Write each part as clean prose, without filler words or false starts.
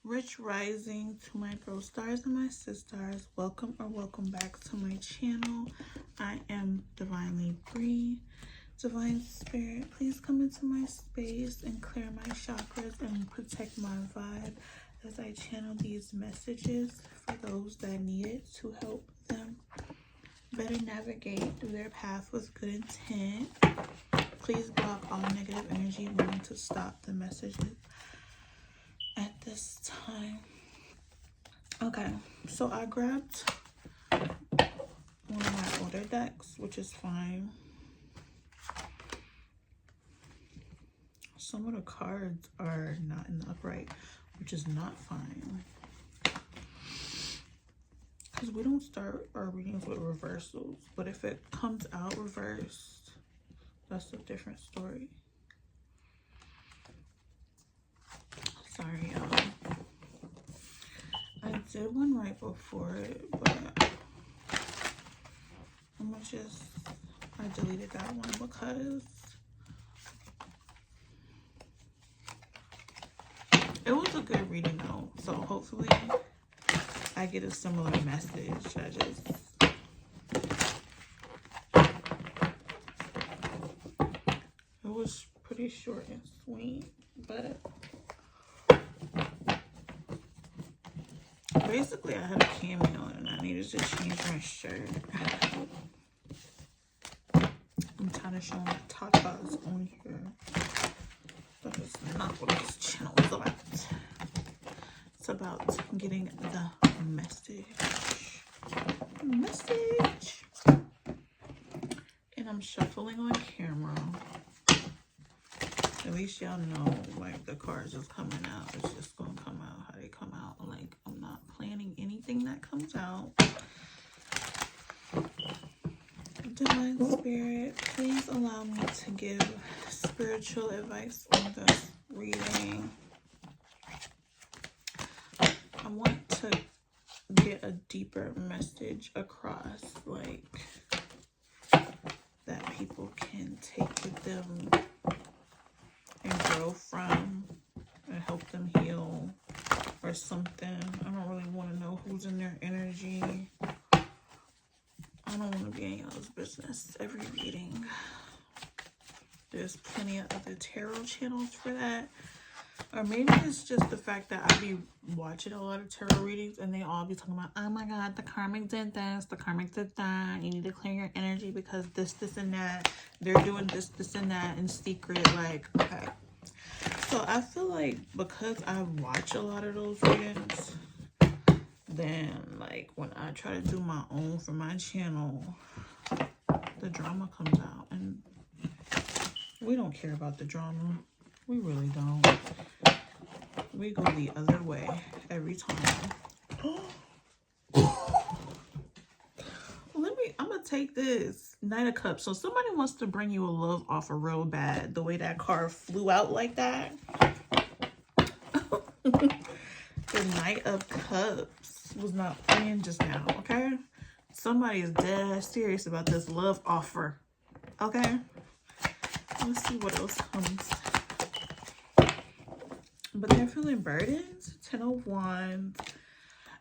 Rich rising to my bro stars and my sisters. Welcome or welcome back to my channel. I am Divinely Bree. Divine Spirit, please come into my space and clear my chakras and protect my vibe as I channel these messages for those that need it to help them better navigate through their path with good intent. Please block all negative energy wanting to stop the messages at this time. Okay, so I grabbed one of my older decks, which is fine. Some of the cards are not in the upright, which is not fine. Because we don't start our readings with reversals, but if it comes out reversed, that's a different story. Sorry, y'all. I did one right before it, but I deleted that one because it was a good reading though. So hopefully I get a similar message. It was pretty short and sweet, but basically I had a cameo and I needed to change my shirt. I'm kind of showing tatas on here. That is not what this channel is about. It's about getting the message. And I'm shuffling on camera. At least y'all know, like, the cards is coming out. It's just gonna come out how they come out. Like, I'm not planning anything that comes out. Divine Spirit, please allow me to give spiritual advice on this reading. I want to get a deeper message across, like, that people can take with them and grow from and help them heal or something. I don't really want to know who's in their energy. I don't want to be in y'all's business every reading. There's plenty of other tarot channels for that. Or maybe it's just the fact that I be watching a lot of tarot readings and they all be talking about, oh my god, the karmic did this, the karmic did that. You need to clear your energy because this, and that. They're doing this, and that in secret. Like, okay. So I feel like because I watch a lot of those readings, then like when I try to do my own for my channel, the drama comes out and we don't care about the drama. We really don't. We go the other way every time. I'm gonna take this Knight of Cups. So somebody wants to bring you a love offer real bad. The way that card flew out like that. The Knight of Cups was not playing just now, okay? Somebody is dead serious about this love offer, okay? Let's see what else comes. But they're feeling burdened. 10 of Wands.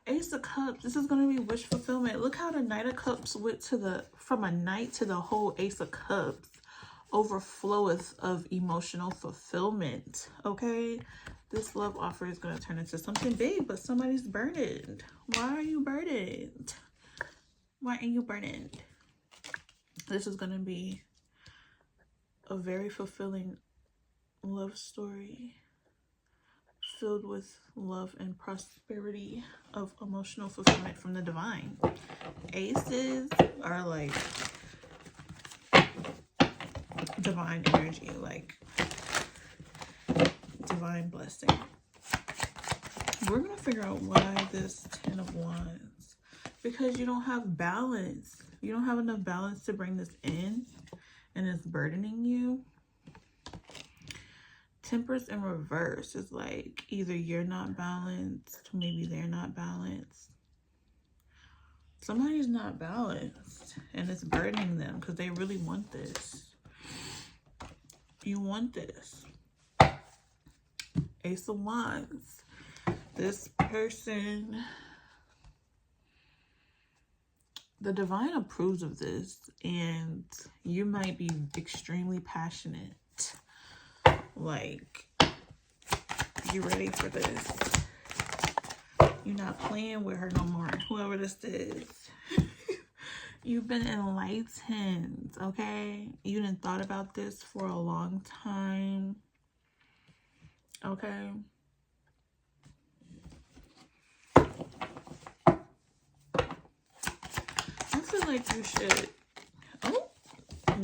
Ace of Cups. This is going to be wish fulfillment. Look how the Knight of Cups went to from a knight to the whole Ace of Cups. Overfloweth of emotional fulfillment. Okay? This love offer is going to turn into something big, but somebody's burdened. Why are you burdened? Why are you burdened? This is going to be a very fulfilling love story filled with love and prosperity of emotional fulfillment from the divine. Aces are like divine energy, like divine blessing. We're gonna figure out why this 10 of Wands, because you don't have balance. You don't have enough balance to bring this in and it's burdening you. Temperance in reverse is like either you're not balanced, maybe they're not balanced. Somebody's not balanced and it's burdening them because they really want this. You want this. Ace of Wands. this person, the divine approves of this, and you might be extremely passionate. Like, you ready for this? You're not playing with her no more, whoever this is. You've been enlightened, okay? You done thought about this for a long time, okay? I feel like you should,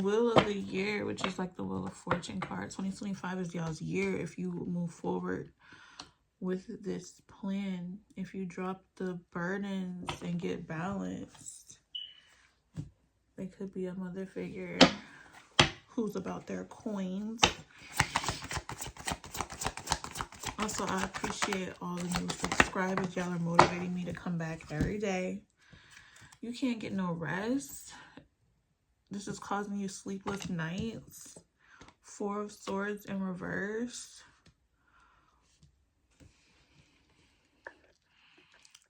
Wheel of the Year, which is like the Wheel of Fortune card. 2025 is y'all's year if you move forward with this plan. If you drop the burdens and get balanced. They could be a mother figure who's about their coins. Also, I appreciate all the new subscribers. Y'all are motivating me to come back every day. You can't get no rest. This is causing you sleepless nights. Four of Swords in reverse.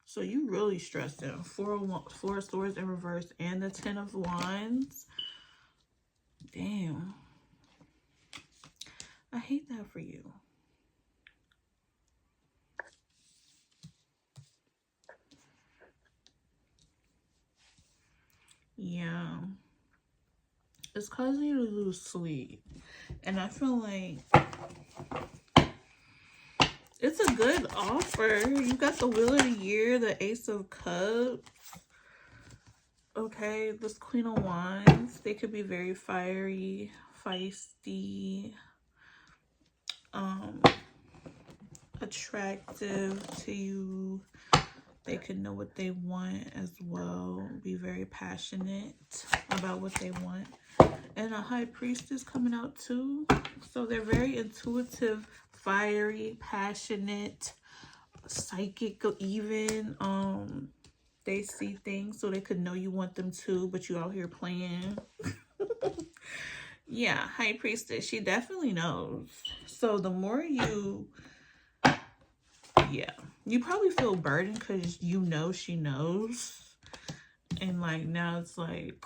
So you really stressed out. Four of Swords in reverse and the Ten of Wands. Damn. I hate that for you. Yeah. It's causing you to lose sleep. And I feel like it's a good offer. You got the Wheel of the Year, the Ace of Cups. Okay, this Queen of Wands. They could be very fiery, feisty, attractive to you. They could know what they want as well. Be very passionate about what they want. And a High Priestess coming out too. So they're very intuitive, fiery, passionate, psychic even. They see things so they could know you want them too, but you out here playing. Yeah, High Priestess, she definitely knows. So the more you, yeah, you probably feel burdened because you know she knows. And like now it's like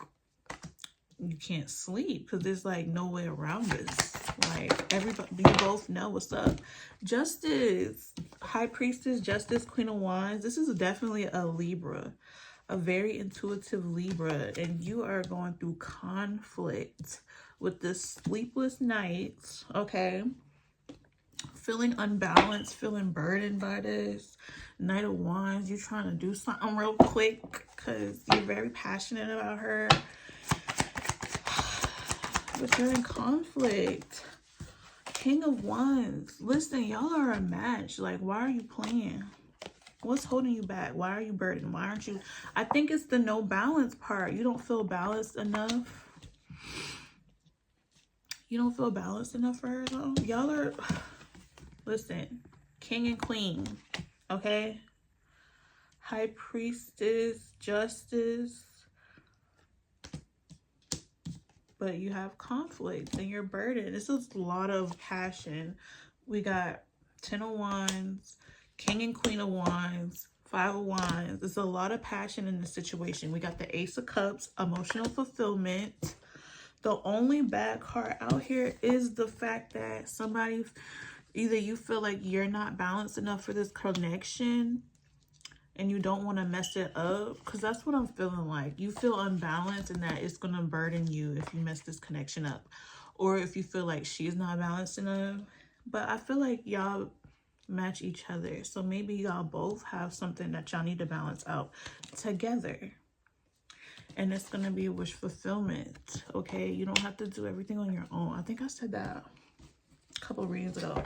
you can't sleep because there's like no way around this. Like everybody, you both know what's up. Justice, High Priestess, Justice, Queen of Wands. This is definitely a Libra, a very intuitive Libra, and you are going through conflict with this sleepless nights, okay? Feeling unbalanced, feeling burdened by this. Knight of Wands, you're trying to do something real quick because you're very passionate about her. But you're in conflict. King of Wands. Listen, y'all are a match. Like, why are you playing? What's holding you back? Why are you burdened? Why aren't you? I think it's the no balance part. You don't feel balanced enough. You don't feel balanced enough for her, though. Y'all are... Listen, King and Queen, okay? High Priestess, Justice. But you have conflict and you're burdened. This is a lot of passion. We got 10 of Wands, King and Queen of Wands, 5 of Wands. There's a lot of passion in this situation. We got the Ace of Cups, emotional fulfillment. The only bad card out here is the fact that somebody, either you feel like you're not balanced enough for this connection and you don't want to mess it up, because that's what I'm feeling like. You feel unbalanced and that it's going to burden you if you mess this connection up, or if you feel like she's not balanced enough. But I feel like y'all match each other, so maybe y'all both have something that y'all need to balance out together, and it's going to be a wish fulfillment. Okay, you don't have to do everything on your own. I think I said that a couple readings ago.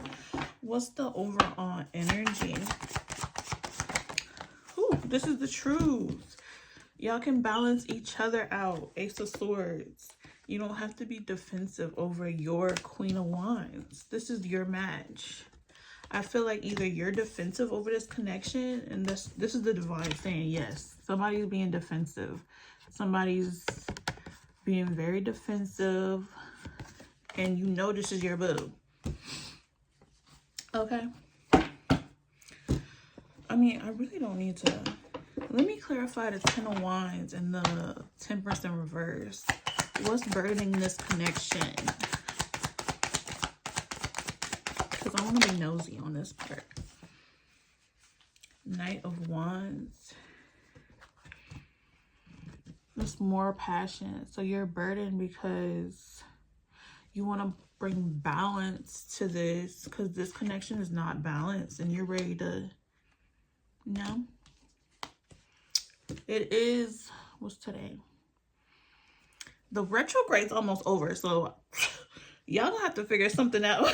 What's the overall energy? This is the truth. Y'all can balance each other out. Ace of Swords. You don't have to be defensive over your Queen of Wands. This is your match. I feel like either you're defensive over this connection, and this is the divine saying, yes, somebody's being defensive. Somebody's being very defensive, and you know this is your boo. Okay. mean, I really don't need to. Let me clarify the Ten of Wands and the Temperance in reverse. What's burdening this connection? Because I want to be nosy on this part. Knight of Wands. It's more passion. So you're burdened because you want to bring balance to this, because this connection is not balanced and you're ready to, no. It is, what's today? The retrograde's almost over, so y'all gonna have to figure something out.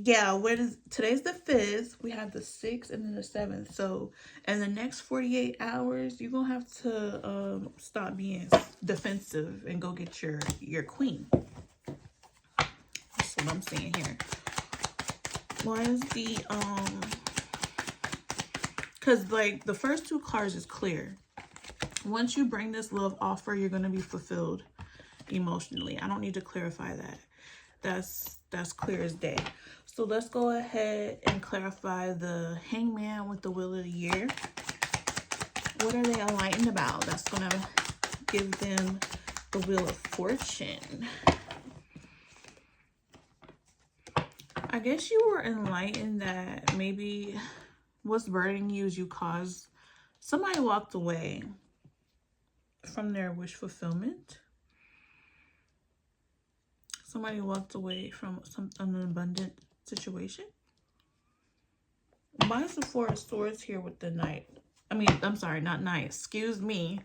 Yeah, today's the 5th, we have the 6th and then the 7th. So in the next 48 hours, you're gonna have to stop being defensive and go get your queen. That's what I'm saying here. Why is the because like the first 2 cards is clear. Once you bring this love offer, you're gonna be fulfilled emotionally. I don't need to clarify that. That's clear as day. So let's go ahead and clarify the Hangman with the Wheel of the Year. What are they enlightened about? That's gonna give them the Wheel of Fortune. I guess you were enlightened that maybe what's burdening you is somebody walked away from their wish fulfillment. Somebody walked away from an abundant situation. Why is the 4 of Swords here with the Knight? I mean, I'm sorry, not Knight. Excuse me.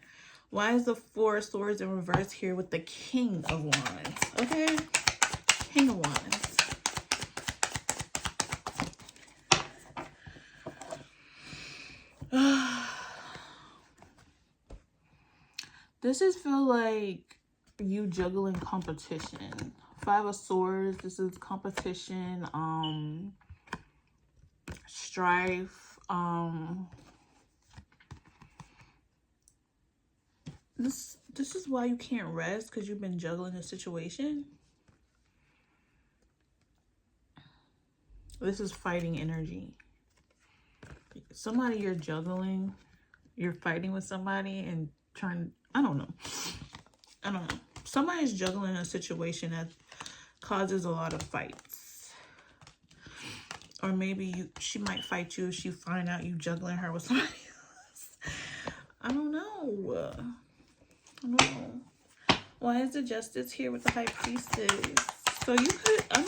Why is the 4 of Swords in reverse here with the King of Wands? Okay? King of Wands. This is feel like you juggling competition. 5 of Swords, this is competition, strife, this is why you can't rest, because you've been juggling a situation. This is fighting energy. Somebody you're juggling, you're fighting with somebody and trying, I don't know. Somebody's juggling a situation that causes a lot of fights. Or maybe she might fight you if she find out you juggling her with somebody else. I don't know. Why is the Justice here with the High Priestess? So you could, I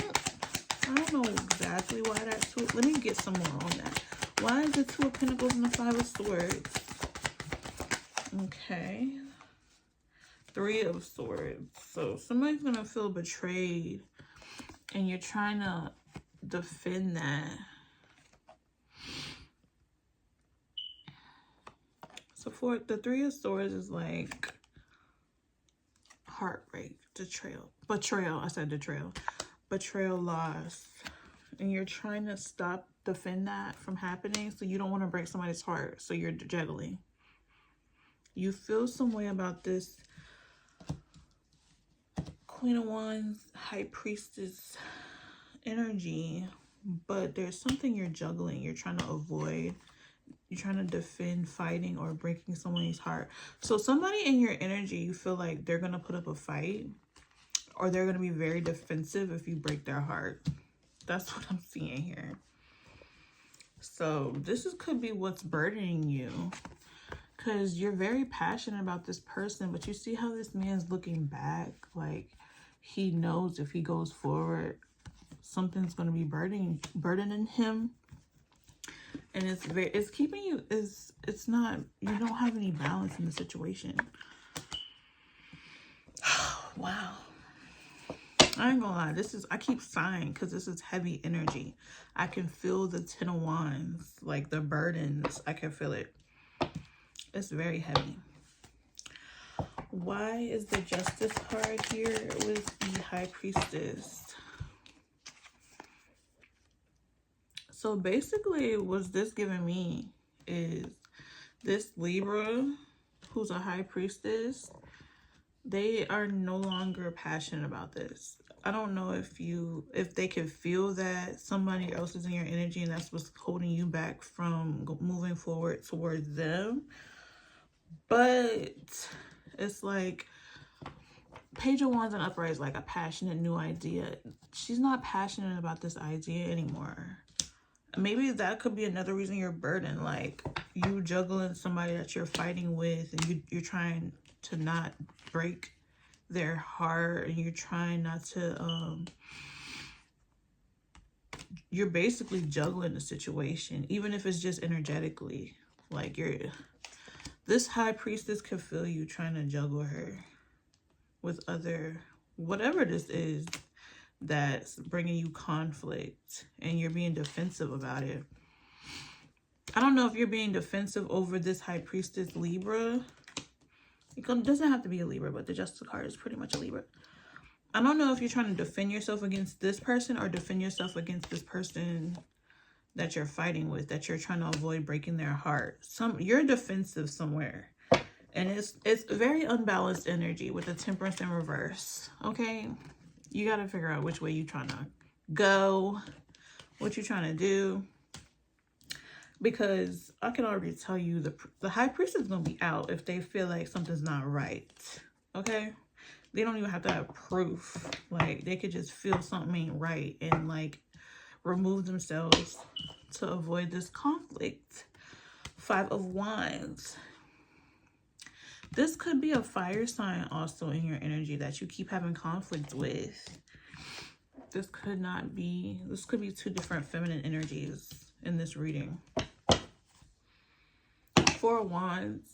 don't know exactly why that's two. Let me get some more on that. Why is the 2 of Pentacles and the 5 of Swords? Okay. 3 of Swords. So somebody's gonna feel betrayed and you're trying to defend that. So for the 3 of Swords is like heartbreak, betrayal. I said betrayal. Betrayal, loss. And you're trying to defend that from happening. So you don't want to break somebody's heart. So you're juggling. You feel some way about this Queen of Wands, High Priestess energy, but there's something you're juggling. You're trying to avoid. You're trying to defend fighting or breaking someone's heart. So somebody in your energy, you feel like they're going to put up a fight or they're going to be very defensive if you break their heart. That's what I'm seeing here. So this could be what's burdening you. Because you're very passionate about this person, but you see how this man's looking back. Like, he knows if he goes forward, something's going to be burdening him. And it's keeping you, it's not, you don't have any balance in the situation. Wow. I ain't gonna lie, I keep sighing because this is heavy energy. I can feel the 10 of Wands, like the burdens, I can feel it. It's very heavy. Why is the Justice card here with the High Priestess? So basically what this giving me is this Libra, who's a High Priestess, they are no longer passionate about this. I don't know if they can feel that somebody else is in your energy and that's what's holding you back from moving forward towards them. But it's like Page of Wands and upright is like a passionate new idea. She's not passionate about this idea anymore. Maybe that could be another reason you're burdened. Like you juggling somebody that you're fighting with, and you're trying to not break their heart, and you're trying not to you're basically juggling the situation, even if it's just energetically. Like this high priestess could feel you trying to juggle her with other, whatever this is that's bringing you conflict, and you're being defensive about it. I don't know if you're being defensive over this high priestess Libra. It doesn't have to be a Libra, but the Justice card is pretty much a Libra. I don't know if you're trying to defend yourself against this person or defend yourself against this person that you're fighting with, that you're trying to avoid breaking their heart. You're defensive somewhere. And it's very unbalanced energy with the Temperance in reverse. Okay? You got to figure out which way you're trying to go, what you're trying to do. Because I can already tell you the high priestess is going to be out if they feel like something's not right. Okay? They don't even have to have proof. Like, they could just feel something ain't right and, like, remove themselves to avoid this conflict. 5 of Wands. This could be a fire sign also in your energy that you keep having conflict with. This could be 2 different feminine energies in this reading. 4 of Wands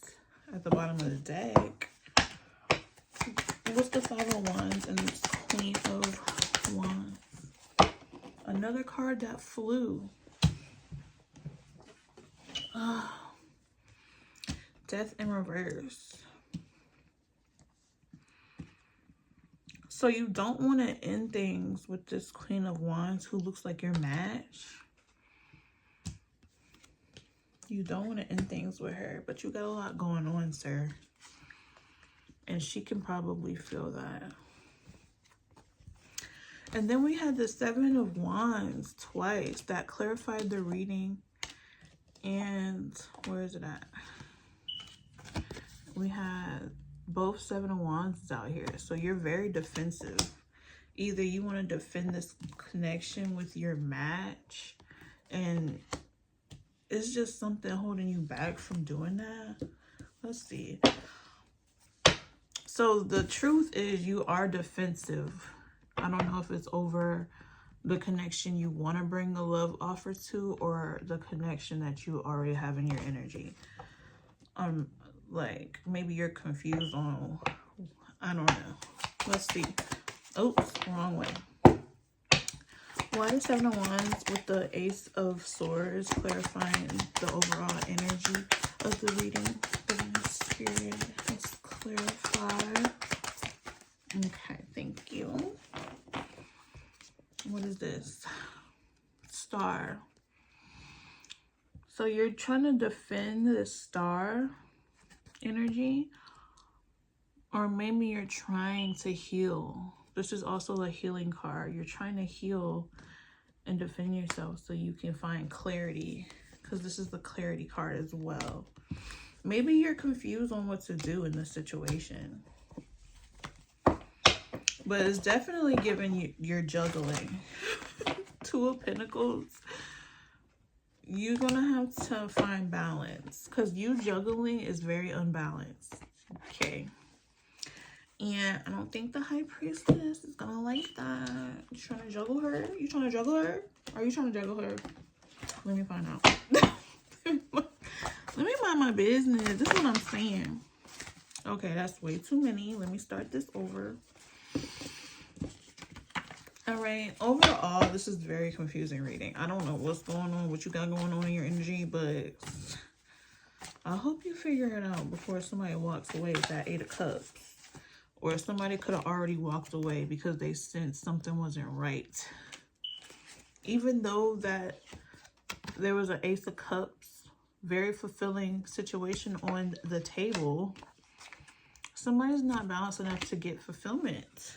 at the bottom of the deck. What's the 5 of Wands and this Queen of Wands? Another card that flew. Death in reverse. So you don't want to end things with this Queen of Wands who looks like your match. You don't want to end things with her, but you got a lot going on, sir. And she can probably feel that. And then we had the 7 of Wands twice. That clarified the reading. And where is it at? We had both 7 of Wands out here. So you're very defensive. Either you want to defend this connection with your match, and it's just something holding you back from doing that. Let's see. So the truth is you are defensive. I don't know if it's over the connection you want to bring a love offer to, or the connection that you already have in your energy. Like maybe you're confused on, I don't know. Let's see. Oops, wrong way. Why the 7 of Wands with the Ace of Swords clarifying the overall energy of the reading? Spirit, let's clarify. Okay, thank you. What is this? Star. So you're trying to defend the star energy, or maybe you're trying to heal. This is also a healing card. You're trying to heal and defend yourself so you can find clarity, because this is the clarity card as well. Maybe you're confused on what to do in this situation, but it's definitely giving you, you're juggling. 2 of Pentacles. You're gonna have to find balance, because you juggling is very unbalanced. Okay. And I don't think the High Priestess is gonna like that. You trying to juggle her? You trying to juggle her? Are you trying to juggle her? Let me find out. Let me mind my business. This is what I'm saying. Okay, that's way too many. Let me start this over. All right. Overall, this is very confusing reading. I don't know what's going on, what you got going on in your energy, but I hope you figure it out before somebody walks away with that 8 of Cups. Or somebody could have already walked away because they sensed something wasn't right. Even though that there was an Ace of Cups, very fulfilling situation on the table, somebody's not balanced enough to get fulfillment.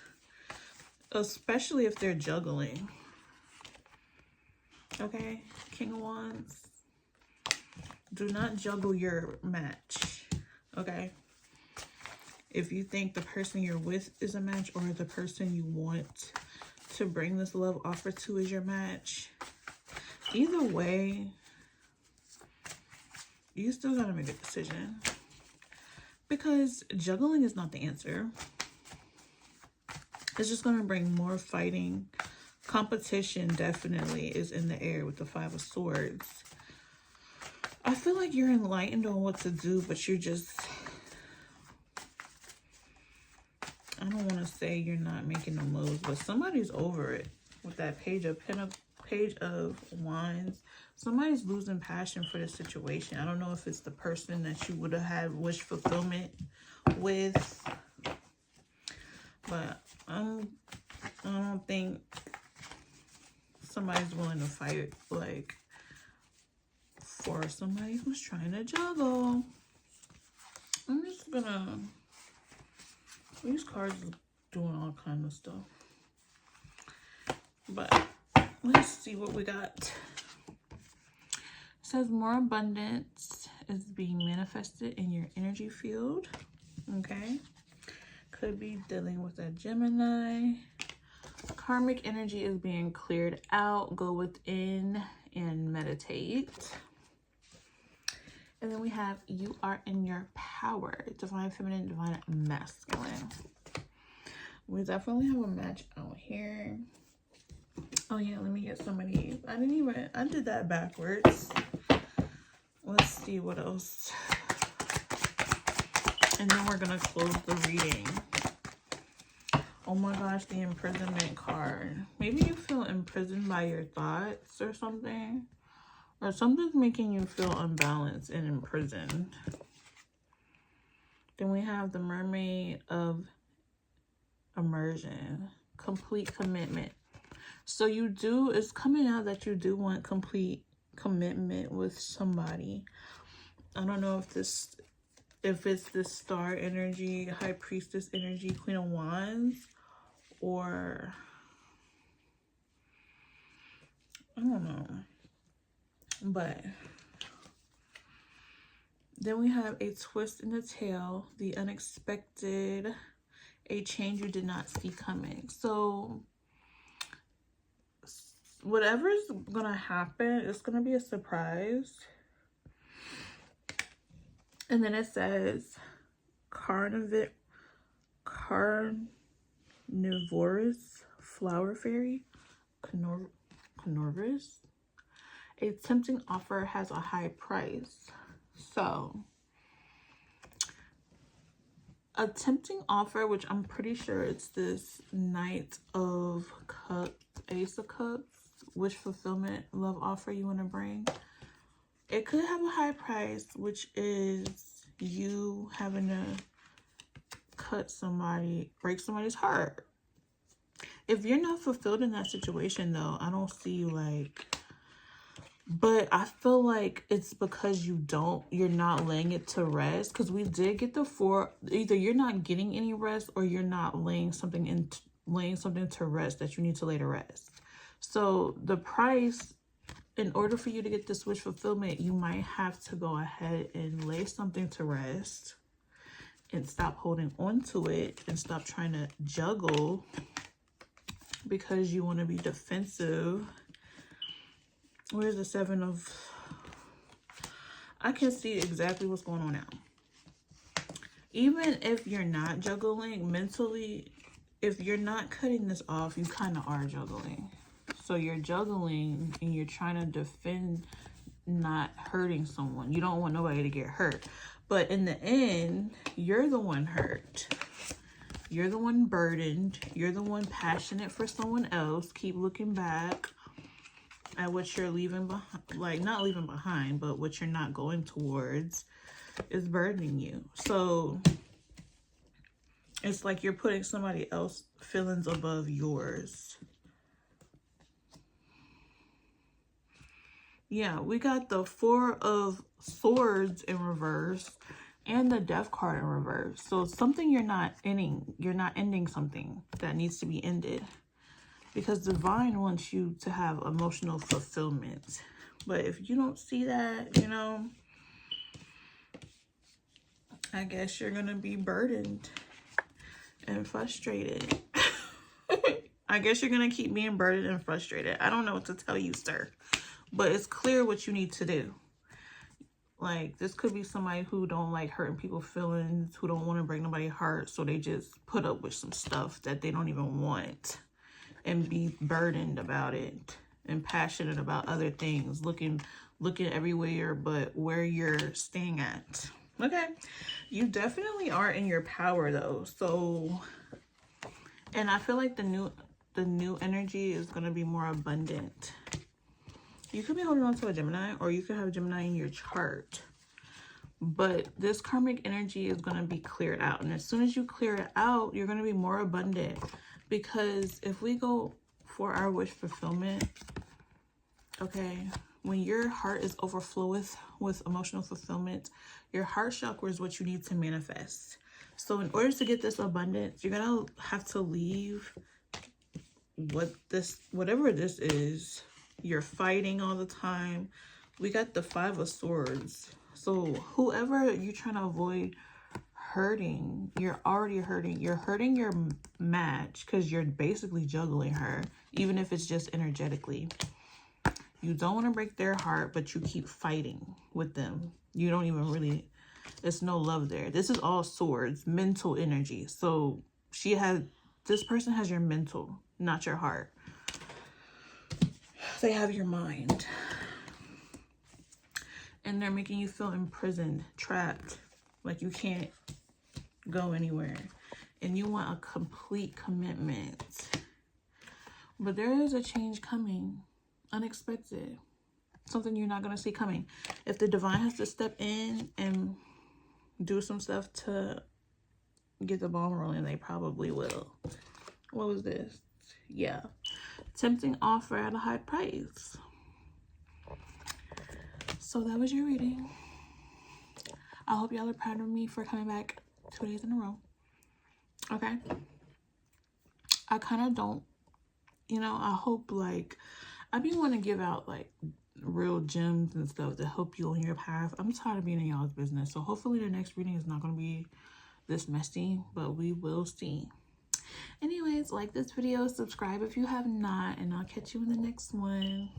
especially if they're juggling. Okay, King of Wands. Do not juggle your match, okay? If you think the person you're with is a match, or the person you want to bring this love offer to is your match, either way, you still gotta make a decision. Because juggling is not the answer. It's just gonna bring more fighting. Competition definitely is in the air with the Five of Swords. I feel like you're enlightened on what to do, but you're just, I don't want to say you're not making no moves, but somebody's over it with that Page of Wands. Somebody's losing passion for the situation. I don't know if it's the person that you would have had wish fulfillment with, but I don't think somebody's willing to fight like for somebody who's trying to juggle. I'm just gonna, these cards are doing all kind of stuff, but let's see what we got. It says more abundance is being manifested in your energy field. Okay, could be dealing with a Gemini. Karmic energy is being cleared out. Go within and meditate. And then we have you are in your power. Divine feminine, divine masculine. We definitely have a match out here. Oh yeah, let me get somebody. I did that backwards. Let's see what else. And then we're gonna close the reading. Oh my gosh, the imprisonment card. Maybe you feel imprisoned by your thoughts or something. Or something's making you feel unbalanced and imprisoned. Then we have the Mermaid of Immersion. Complete commitment. So it's coming out that you do want complete commitment with somebody. I don't know if it's this Star energy, High Priestess energy, Queen of Wands, or I don't know. But then we have a twist in the tail, the unexpected, a change you did not see coming. So whatever's gonna happen, it's gonna be a surprise. And then it says carnivorous flower fairy, carnivorous. A tempting offer has a high price. So a tempting offer, which I'm pretty sure it's this Knight of Cups, Ace of Cups, wish fulfillment love offer you want to bring. It could have a high price, which is you having to break somebody's heart. If you're not fulfilled in that situation though, I don't see but I feel like it's because you're not laying it to rest. Because we did get the 4, either you're not getting any rest or you're not laying something to rest that you need to lay to rest. So the price, in order for you to get this wish fulfillment, you might have to go ahead and lay something to rest and stop holding on to it and stop trying to juggle because you want to be defensive. Where's the 7 of... I can see exactly what's going on now. Even if you're not juggling mentally, if you're not cutting this off, you kind of are juggling. So you're juggling and you're trying to defend not hurting someone. You don't want nobody to get hurt. But in the end, you're the one hurt. You're the one burdened. You're the one passionate for someone else. Keep looking back at what you're leaving behind, not leaving behind, but what you're not going towards is burdening you. So it's like you're putting somebody else's feelings above yours. Yeah, we got the 4 of Swords in reverse and the Death card in reverse. So something you're not ending something that needs to be ended. because divine wants you to have emotional fulfillment. But if you don't see that, you know, I guess you're gonna be burdened and frustrated. I guess you're gonna keep being burdened and frustrated. I don't know what to tell you, sir, but it's clear what you need to do. Like, this could be somebody who don't like hurting people's feelings, who don't want to break nobody's heart, so they just put up with some stuff that they don't even want and be burdened about it and passionate about other things, looking everywhere but where you're staying at. Okay, you definitely are in your power though. So, and I feel like the new energy is going to be more abundant. You could be holding on to a Gemini, or you could have Gemini in your chart. But this karmic energy is going to be cleared out. And as soon as you clear it out, you're going to be more abundant. Because if we go for our wish fulfillment, okay, when your heart is overflow with emotional fulfillment, your heart chakra is what you need to manifest. So in order to get this abundance, you're going to have to leave whatever this is. You're fighting all the time. We got the 5 of Swords. So whoever you're trying to avoid hurting, you're already hurting. You're hurting your match because you're basically juggling her, even if it's just energetically. You don't want to break their heart, but you keep fighting with them. You don't even really, there's no love there. This is all swords, mental energy. So this person has your mental, not your heart. They have your mind. And they're making you feel imprisoned, trapped, like you can't go anywhere. And you want a complete commitment. But there is a change coming, unexpected. Something you're not going to see coming. If the divine has to step in and do some stuff to get the ball rolling, they probably will. What was this? Yeah. Tempting offer at a high price. So that was your reading. I hope y'all are proud of me for coming back 2 days in a row. Okay. I kind of don't, you know, I hope, like, I be want to give out like real gems and stuff to help you on your path. I'm tired of being in y'all's business. So hopefully the next reading is not going to be this messy, but we will see. Anyways, like this video, subscribe if you have not, and I'll catch you in the next one.